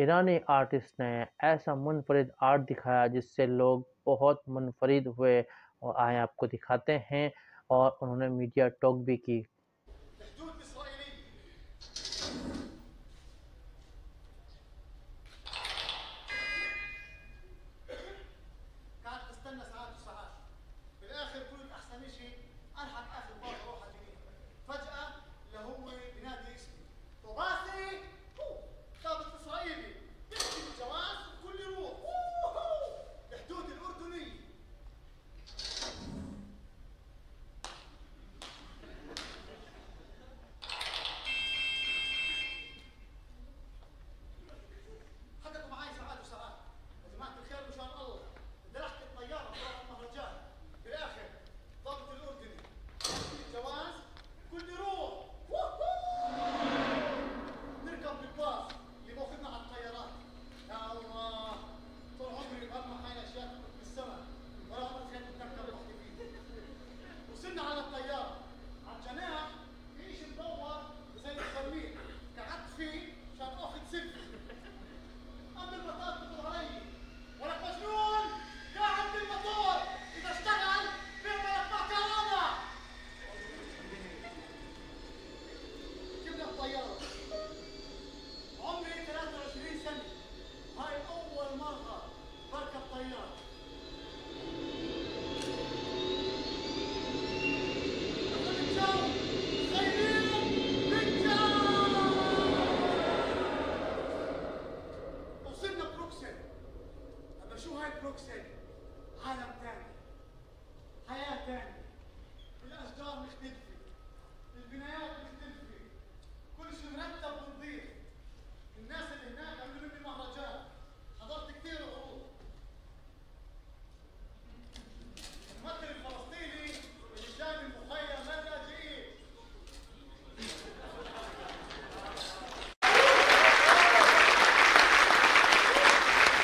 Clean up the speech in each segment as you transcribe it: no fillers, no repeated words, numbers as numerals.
ईरानी artist ने ऐसा मुनफरिद art दिखाया जिससे लोग बहुत मुनफरिद हुए और आए आपको दिखाते हैं। और उन्होंने मीडिया टॉक भी की।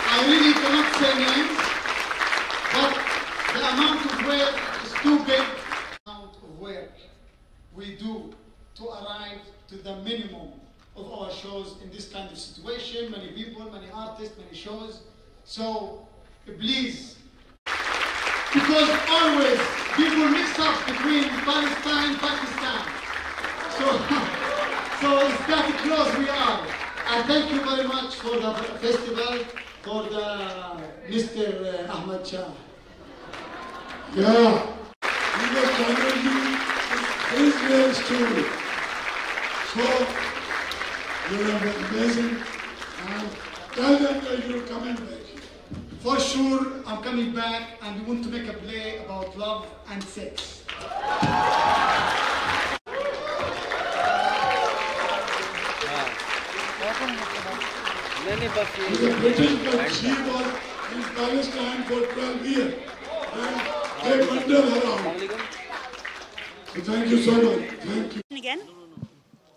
I really cannot say names, but the amount of work is too big. The amount of work we do to arrive to the minimum of our shows in this kind of situation. Many people, many artists, many shows. So please, because always people mix up between Palestine and Pakistan. So it's that close we are. And thank you very much for the festival. For the Mr. Ahmad Shah. Yeah, he was already Israel story. So, you are amazing, and tell them that you're coming back. For sure, I'm coming back, and we want to make a play about love and sex. He's a British, but she was in Palestine for 12 years, and they wander around. So thank you so much. Thank you. Again?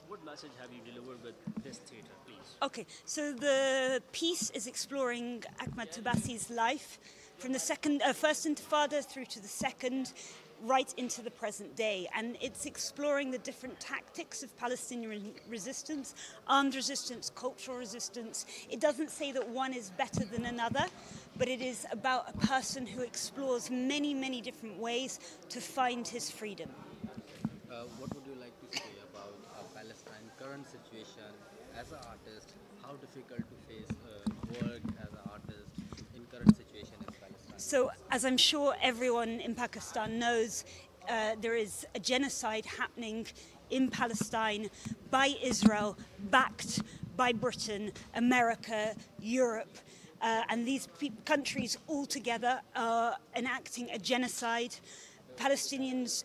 What message have you delivered with this theatre, please? Okay, so the piece is exploring Ahmad Tabasi's life from the first intifada through to the second, right into the present day. And it's exploring the different tactics of Palestinian resistance, armed resistance, cultural resistance. It doesn't say that one is better than another, but it is about a person who explores many, many different ways to find his freedom. What would you like to say about Palestine's current situation as an artist? How difficult to face work as an artist in current situation in Palestine? So, as I'm sure everyone in Pakistan knows, there is a genocide happening in Palestine by Israel, backed by Britain, America, Europe, and these countries all together are enacting a genocide. Palestinians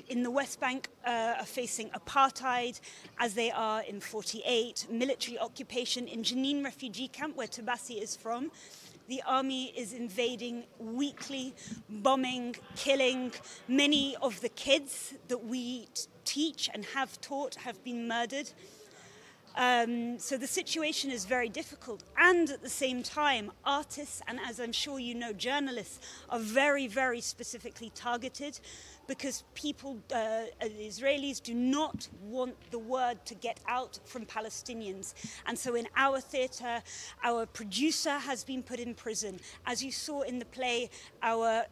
in the West Bank are facing apartheid, as they are in 48, military occupation in Jenin refugee camp, where Tabasi is from. The army is invading weekly, bombing, killing. Many of the kids that we teach and have taught have been murdered. So the situation is very difficult, and at the same time artists, and as I'm sure you know, journalists are very, very specifically targeted because people, Israelis do not want the word to get out from Palestinians. And so in our theatre, our producer has been put in prison. As you saw in the play, our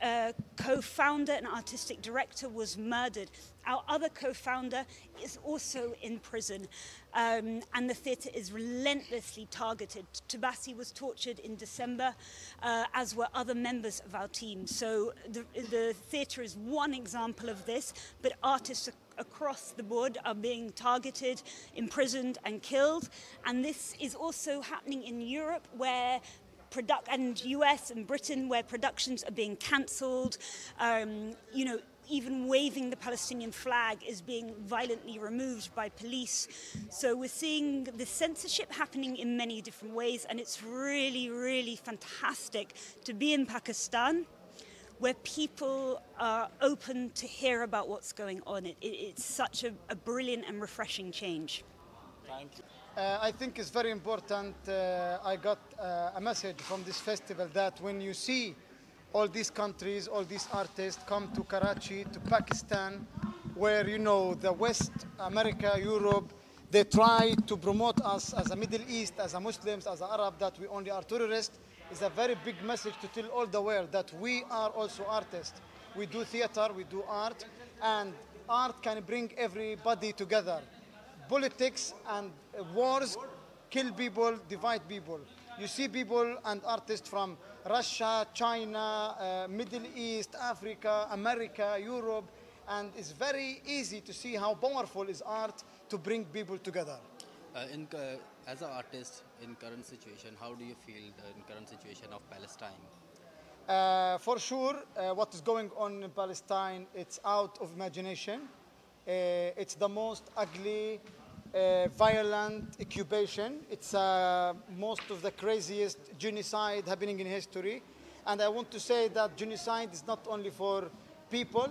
co-founder and artistic director was murdered. Our other co-founder is also in prison, and the theatre is relentlessly targeted. Tabassi was tortured in December, as were other members of our team. So the theatre is one example of this, but artists across the board are being targeted, imprisoned and killed. And this is also happening in Europe, where and US and Britain, where productions are being cancelled. You know, even waving the Palestinian flag is being violently removed by police. So we're seeing the censorship happening in many different ways, and it's really, really fantastic to be in Pakistan, where people are open to hear about what's going on. It's such a brilliant and refreshing change. Thank you. I think it's very important. I got a message from this festival that when you see all these countries, all these artists come to Karachi, to Pakistan, where, you know, the West, America, Europe, they try to promote us as a Middle East, as a Muslims, as an Arab, that we only are tourists. It's a very big message to tell all the world that we are also artists. We do theater, we do art, and art can bring everybody together. Politics and wars kill people, divide people. You see people and artists from Russia, China, Middle East, Africa, America, Europe, and it's very easy to see how powerful is art to bring people together. As an artist in current situation, how do you feel the current situation of Palestine? For sure, what is going on in Palestine, it's out of imagination. It's the most ugly, violent occupation. It's most of the craziest genocide happening in history. And I want to say that genocide is not only for people,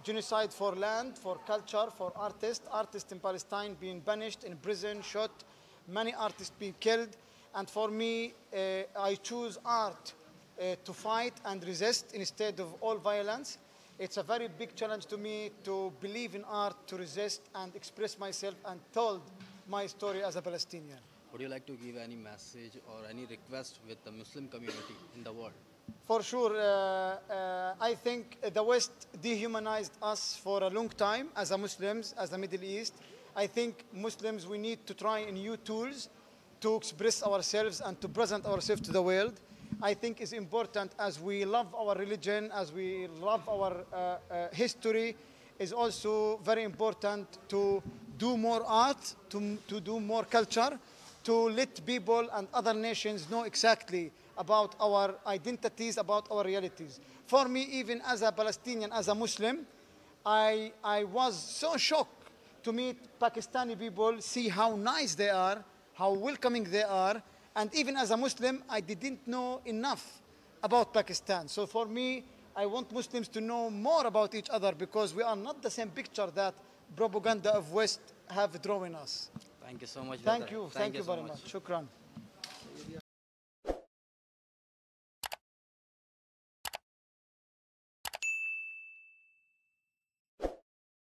genocide for land, for culture, for artists. Artists in Palestine being banished, in prison, shot, many artists being killed. And for me, I choose art to fight and resist instead of all violence. It's a very big challenge to me to believe in art, to resist and express myself and told my story as a Palestinian. Would you like to give any message or any request with the Muslim community in the world? For sure, I think the West dehumanized us for a long time as a Muslims, as the Middle East. I think Muslims, we need to try new tools to express ourselves and to present ourselves to the world. I think it's important, as we love our religion, as we love our history, is also very important to do more art, to do more culture, to let people and other nations know exactly about our identities, about our realities. For me, even as a Palestinian, as a Muslim, I was so shocked to meet Pakistani people, see how nice they are, how welcoming they are. And even as a Muslim, I didn't know enough about Pakistan. So for me, I want Muslims to know more about each other, because we are not the same picture that propaganda of West have drawn us. Thank you so much. Thank you very much. Shukran.